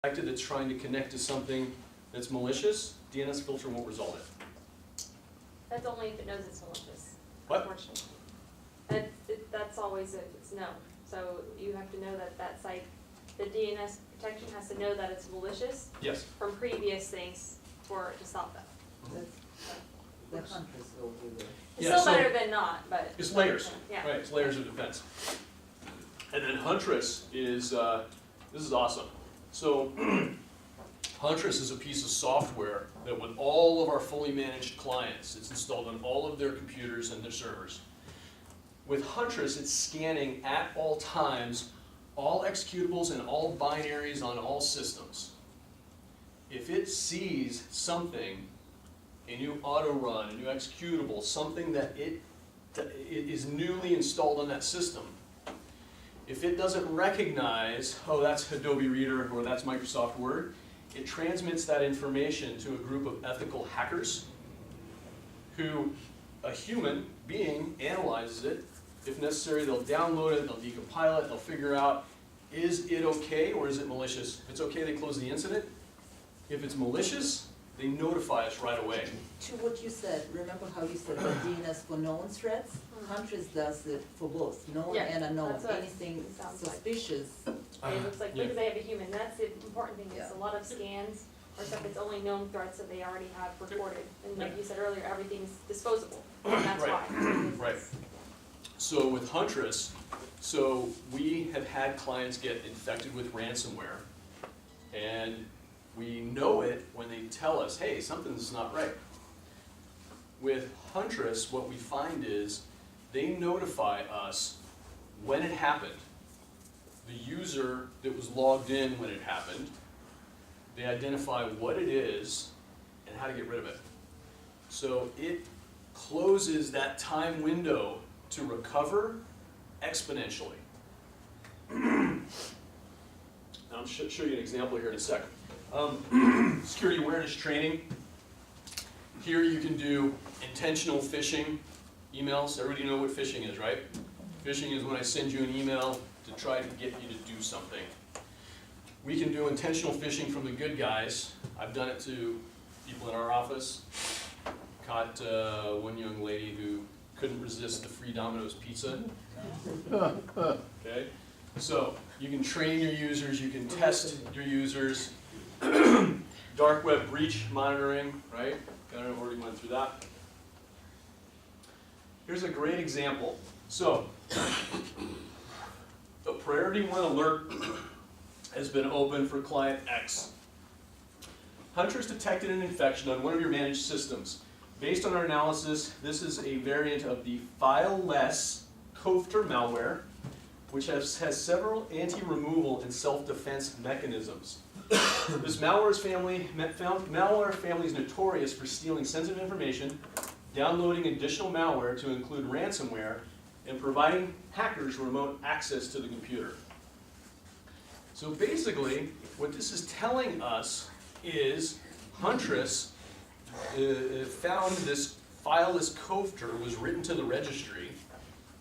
that's trying to connect to something that's malicious, DNS filter won't resolve it. That's only if it knows it's malicious. What? Unfortunately. That's always if it's known. So you have to know that that site, the DNS protection has to know that it's malicious Yes. from previous things for it to stop that. The hunters will do that. It's Yeah, still so better than not, but. It's layers, Yeah. right? It's layers of defense. And then Huntress is, this is awesome. So Huntress is a piece of software that with all of our fully managed clients, it's installed on all of their computers and their servers. With Huntress, it's scanning at all times all executables and all binaries on all systems. If it sees something, a new auto run, a new executable, something that it is newly installed on that system, if it doesn't recognize, oh, that's Adobe Reader or that's Microsoft Word, it transmits that information to a group of ethical hackers who a human being analyzes it. If necessary, they'll download it, they'll decompile it, they'll figure out, is it okay or is it malicious? If it's okay, they close the incident. If it's malicious, they notify us right away. To what you said, remember how you said the DNS for known threats? Huntress does it for both, known Yeah, and unknown. that's what Anything it sounds like. suspicious. It looks like, Yeah. because they have a human, that's the important thing, is Yeah. a lot of scans or stuff that's only known threats that they already have recorded. And like Yeah. you said earlier, everything's disposable, and that's Right. why. Right. So with Huntress, so we have had clients get infected with ransomware, and we know it when they tell us, hey, something's not right. With Huntress, what we find is they notify us when it happened, the user that was logged in when it happened, they identify what it is and how to get rid of it. So it closes that time window to recover exponentially. And I'll show you an example here in a second. Security awareness training. Here you can do intentional phishing emails. Everybody know what phishing is, right? Phishing is when I send you an email to try to get you to do something. We can do intentional phishing from the good guys. I've done it to people in our office. Caught one young lady who couldn't resist the free Domino's pizza. Okay, so you can train your users, you can test your users. Dark web breach monitoring, right? Kind of already went through that. Here's a great example. So, the priority 1 alert has been open for client X. Huntress detected an infection on one of your managed systems. Based on our analysis, this is a variant of the fileless Kofter malware, which has several anti-removal and self-defense mechanisms. This malware family is notorious for stealing sensitive information, downloading additional malware to include ransomware, and providing hackers remote access to the computer. So basically, what this is telling us is Huntress found this fileless Kofter was written to the registry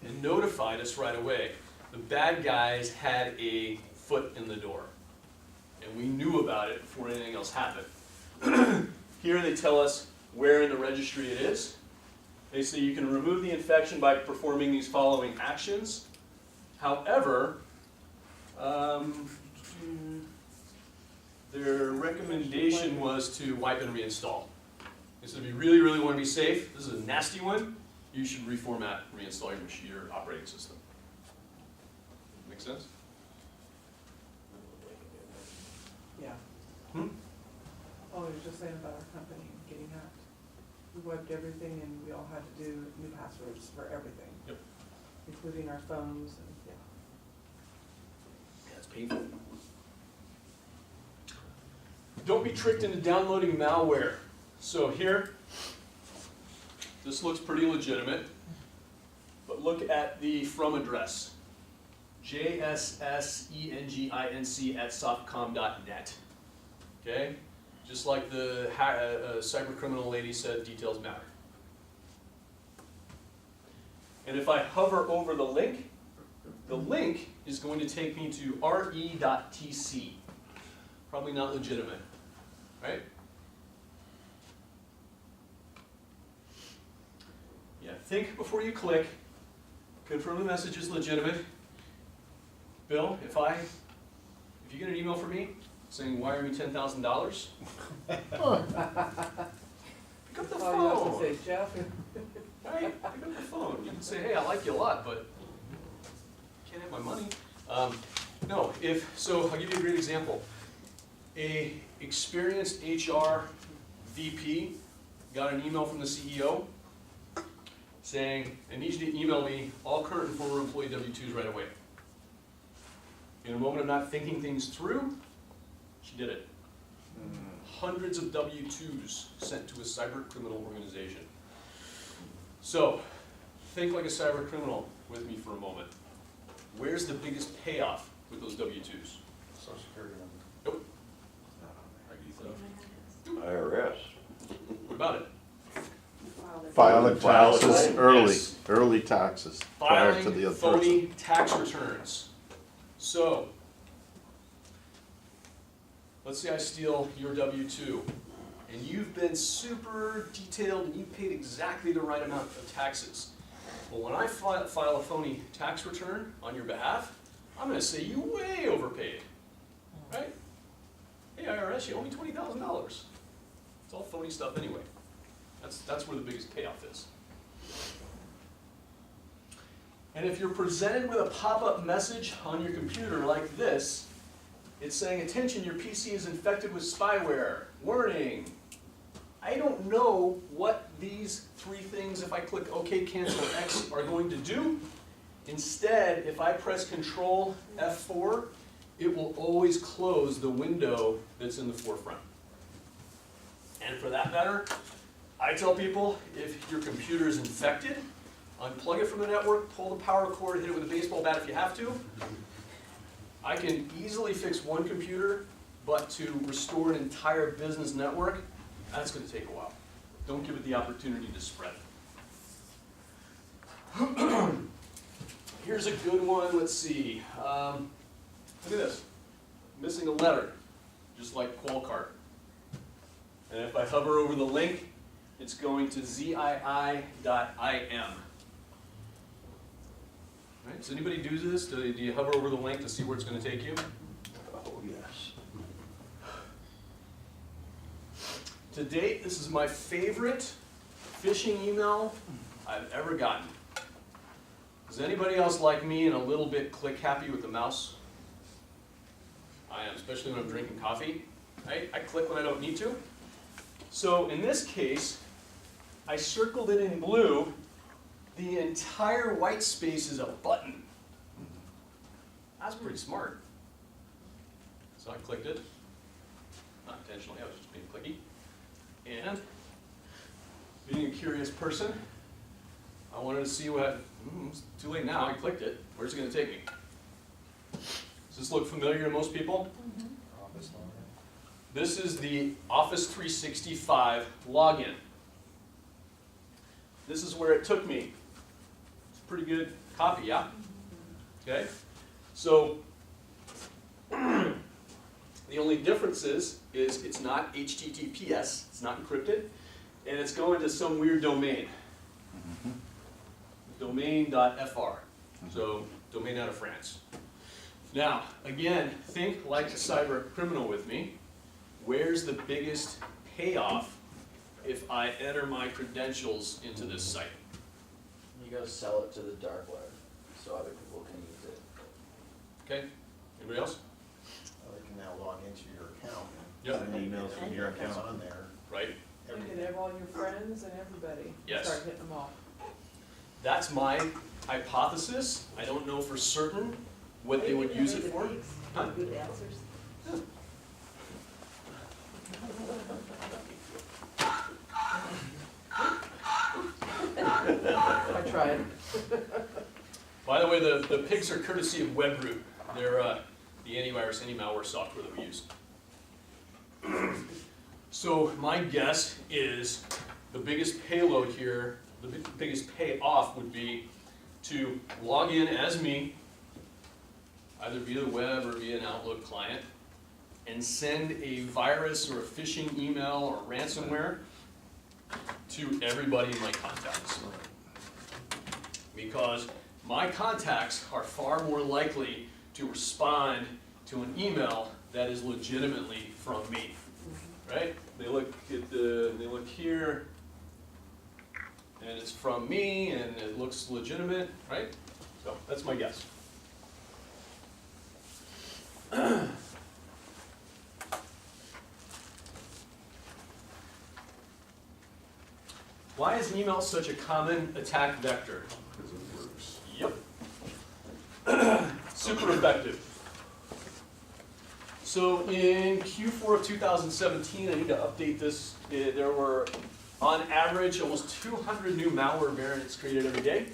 and notified us right away. The bad guys had a foot in the door, and we knew about it before anything else happened. Here they tell us where in the registry it is. They say you can remove the infection by performing these following actions. However, their recommendation was to wipe and reinstall. They said if you really, really want to be safe, this is a nasty one, you should reformat, reinstall your operating system. Make sense? Yeah. Hmm? Oh, I was just saying about our company getting hacked. We wiped everything and we all had to do new passwords for everything. Yep. Including our phones and, yeah. Yeah, it's painful. Don't be tricked into downloading malware. So here, this looks pretty legitimate, but look at the from address. JSSENGINC@softcom.net. Okay? Just like the cyber criminal lady said, details matter. And if I hover over the link is going to take me to re.tc. Probably not legitimate, right? Yeah, think before you click. Confirm the message is legitimate. Bill, if you get an email from me saying wire me $10,000, pick up the That's all you have to phone. say, Jeff. Right? Pick up the phone. You can say, hey, I like you a lot, but you can't have my money. No, so I'll give you a great example. A experienced HR VP got an email from the CEO saying, I need you to email me all current and former employee W-2s right away. In a moment of not thinking things through, she did it. Hundreds of W-2s sent to a cyber criminal organization. So, think like a cyber criminal with me for a moment. Where's the biggest payoff with those W-2s? Social Security number. Nope. IRS. What about it? Filing File it taxes away. early, Yes. early taxes prior to the Filing other phony person. tax returns. So, let's say I steal your W-2, and you've been super detailed and you've paid exactly the right amount of taxes. Well, when I file a phony tax return on your behalf, I'm gonna say you way overpaid, right? Hey IRS, you owe me $20,000. It's all phony stuff anyway. That's where the biggest payoff is. And if you're presented with a pop-up message on your computer like this, it's saying, attention, your PC is infected with spyware. Warning. I don't know what these three things, if I click OK, cancel, X, are going to do. Instead, if I press Control F4, it will always close the window that's in the forefront. And for that matter, I tell people, if your computer is infected, unplug it from the network, pull the power cord, hit it with a baseball bat if you have to. I can easily fix one computer, but to restore an entire business network, that's going to take a while. Don't give it the opportunity to spread. Here's a good one, let's see. Look at this, missing a letter, just like Qualcart. And if I hover over the link, it's going to zii.im. Right, does anybody do this? Do you hover over the link to see where it's going to take you? Oh, yes. To date, this is my favorite phishing email I've ever gotten. Is anybody else like me and a little bit click happy with the mouse? I am, especially when I'm drinking coffee. Right? I click when I don't need to. So in this case, I circled it in blue. The entire white space is a button. That's pretty smart. So I clicked it. Not intentionally, I was just being clicky. And being a curious person, I wanted to see what, it's too late now, I clicked it. Where's it going to take me? Does this look familiar to most people? Office login. This is the Office 365 login. This is where it took me. It's a pretty good copy, yeah? Okay? So, the only difference is it's not HTTPS, it's not encrypted, and it's going to some weird domain. Domain.fr. So, domain out of France. Now, again, think like a cyber criminal with me. Where's the biggest payoff if I enter my credentials into this site? You gotta sell it to the dark web, so other people can use it. Okay? Anybody else? Or they can now log into your account Yep. and send emails from your account on there. Right? You can have all your friends and everybody. Yes. Start hitting them all. That's my hypothesis. I don't know for certain what they would use it for. Huh? Good answers. I tried. By the way, the pigs are courtesy of WebRoot. They're the antivirus, anti-malware software that we use. So my guess is the biggest payload here, the biggest payoff would be to log in as me, either via the web or via an Outlook client, and send a virus or a phishing email or ransomware to everybody in my contacts. Because my contacts are far more likely to respond to an email that is legitimately from me, right? They look here, and it's from me, and it looks legitimate, right? So that's my guess. Why is email such a common attack vector? Because it works. Yep. Super effective. So in Q4 of 2017, I need to update this. There were, on average, almost 200 new malware variants created every day.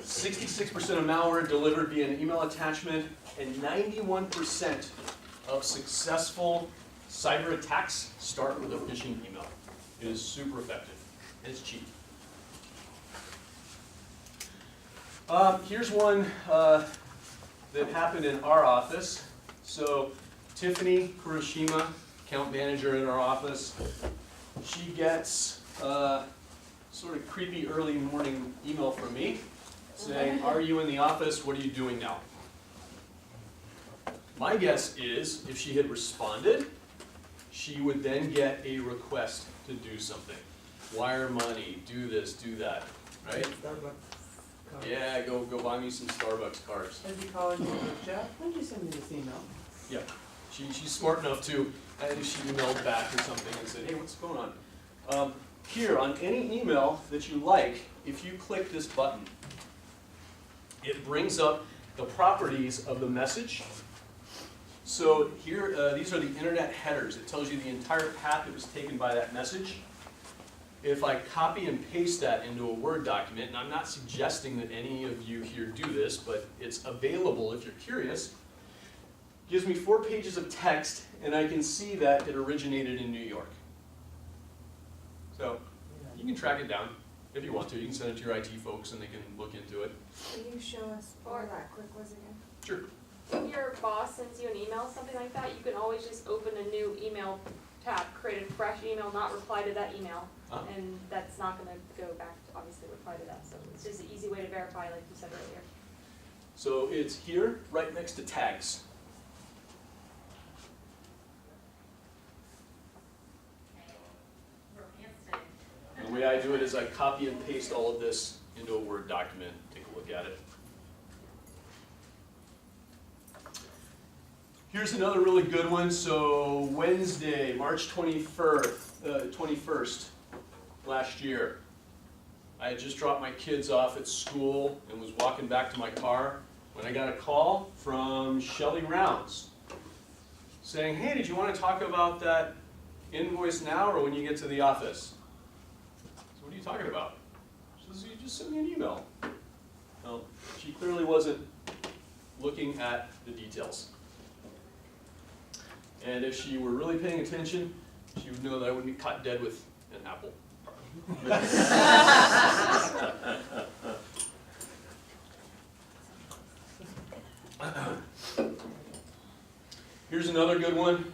66% of malware delivered via an email attachment, and 91% of successful cyber attacks start with a phishing email. It is super effective, and it's cheap. Here's one that happened in our office. So Tiffany Kuroshima, account manager in our office, she gets sort of creepy early morning email from me saying, "Are you in the office? What are you doing now?" My guess is if she had responded, she would then get a request to do something. Wire money, do this, do that, right? Starbucks card. Yeah, go buy me some Starbucks cards. I'd be calling you, Jeff, when did you send me this email? Yeah, she's smart enough to, I think she emailed back or something and said, hey, what's going on? Here, on any email that you like, if you click this button, it brings up the properties of the message. So here, these are the internet headers. It tells you the entire path that was taken by that message. If I copy and paste that into a Word document, and I'm not suggesting that any of you here do this, but it's available if you're curious, gives me 4 pages of text, and I can see that it originated in New York. So you can track it down if you want to. You can send it to your IT folks, and they can look into it. Can you show us where that click was again? Sure. If your boss sends you an email, something like that, you can always just open a new email tab, create a fresh email, not reply to that email. And that's not gonna go back to obviously reply to that. So it's just an easy way to verify, like you said earlier. So it's here, right next to tags. The way I do it is I copy and paste all of this into a Word document. Take a look at it. Here's another really good one. So Wednesday, March 21st last year, I had just dropped my kids off at school and was walking back to my car when I got a call from Shelley Rounds saying, hey, did you want to talk about that invoice now or when you get to the office? So what are you talking about? She says, you just sent me an email. Well, she clearly wasn't looking at the details. And if she were really paying attention, she would know that I wouldn't be caught dead with an apple. Here's another good one,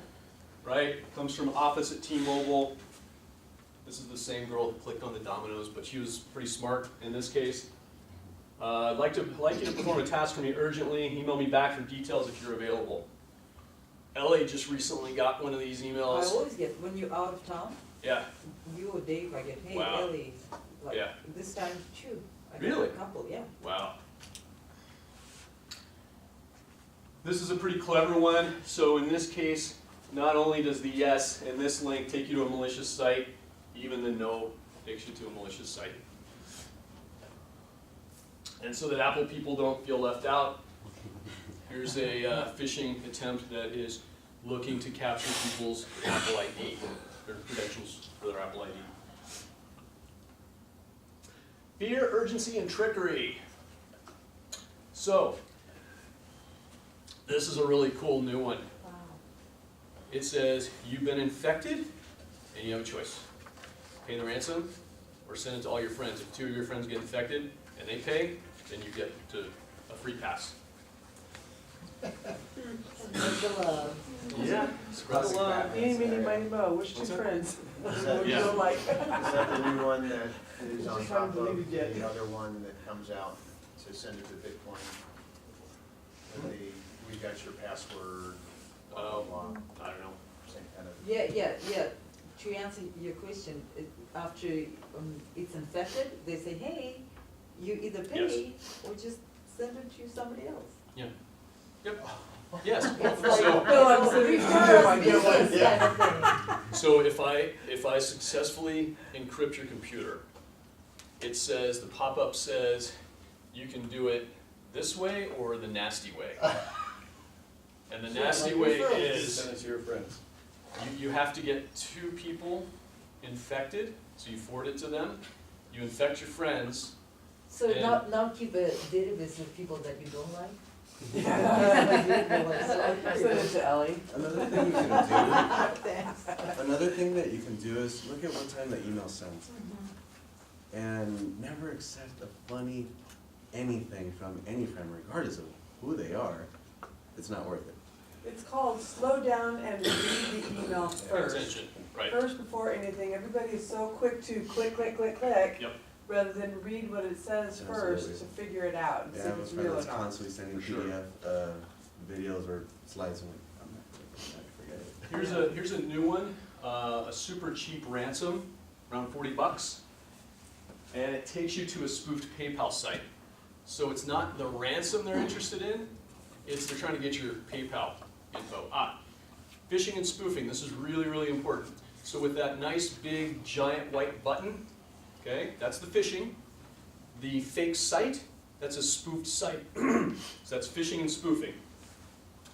right? Comes from Office at T-Mobile. This is the same girl who clicked on the dominoes, but she was pretty smart in this case. I'd like you to perform a task for me urgently. Email me back for details if you're available. LA just recently got one of these I emails. always get, when you're out of town, Yeah, you or Dave, I get, hey, Wow. Ellie, like, Yeah. this time, too. I get Really? a couple, yeah. wow. This is a pretty clever one. So in this case, not only does the yes and this link take you to a malicious site, even the no takes you to a malicious site. And so that Apple people don't feel left out, here's a phishing attempt that is looking to capture people's Apple ID, their credentials for their Apple ID. Fear, urgency, and trickery. So, this is a really cool new one. Wow. It says, you've been infected, and you have a choice. Pay the ransom, or send it to all your friends. If 2 of your friends get infected, and they pay, then you get to a free pass. Spread the love. Yeah. Spread the love. Eeny, meeny, miny, mo, wish two What's that? friends. Is that, Yeah. Feel like. is that the new one that is on Just top haven't of deleted yet. the other one that comes out to send it to Bitcoin? And we got your password, blah, blah, blah, I don't know. same kind of. Yeah. To answer your question, after it's infected, they say, hey, you either pay or just send it to somebody else. Yeah. Yep. Yes. It's like, So, Bill, I'm sitting refer here, us I get one. business kind of thing. so if I successfully encrypt your computer, it says, the pop-up says, you can do it this way or the nasty way. And the nasty way is, Send it to your friends. you have to get 2 people infected, so you forward it to them, you infect your friends. So And- now keep a database of people that you don't like? Send it to Ellie. Another thing you can do, Thanks. another thing that you can do is look at what time the email sends. And never accept a funny anything from any friend, regardless of who they are. It's not worth it. It's called slow down and read the email Pay first. attention, right? First, before anything, everybody is so quick to click, Yep. rather than read what it says first to Absolutely. figure it out and see Yeah, I if have a it's friend real or that's not. constantly sending For sure. PDF, videos or slides, and I'm not clicking that, forget it. Here's a new one, a super cheap ransom, around $40. And it takes you to a spoofed PayPal site. So it's not the ransom they're interested in, it's they're trying to get your PayPal info. Phishing and spoofing, this is really, really important. So with that nice big giant white button, okay, that's the phishing. The fake site, that's a spoofed site. So that's phishing and spoofing.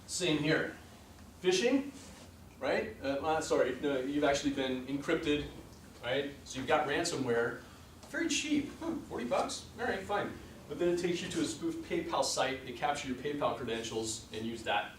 Same here. Phishing, right? Sorry, no, you've actually been encrypted, right? So you've got ransomware, very cheap, $40, all right, fine. But then it takes you to a spoofed PayPal site, they capture your PayPal credentials and use that